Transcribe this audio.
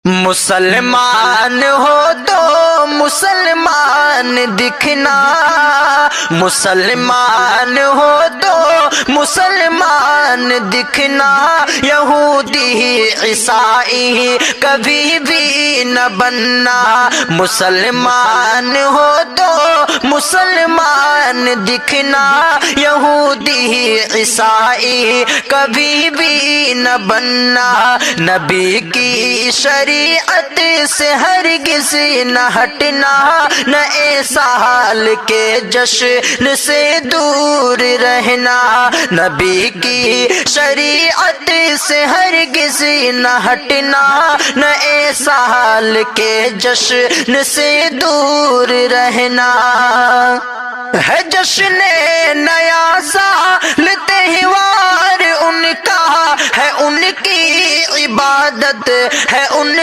مسلمان ہو تو مسلمان دکھنا، مسلمان ہو تو مسلمان دکھنا، یہودی عیسائی کبھی بھی نہ بننا۔ مسلمان ہو تو مسلمان دکھنا، یہودی عیسائی کبھی بھی نہ بننا۔ نبی کی شریعت سے ہرگز نہ ہٹنا، نئے سال کے جشن سے دور رہنا۔ نبی کی شریعت سے ہرگز نہ ہٹنا، نئے سال کے جشن سے دور رہنا۔ ہے جشن نیا سال تہوار ان کا، ہے ان کی عبادت ہے ان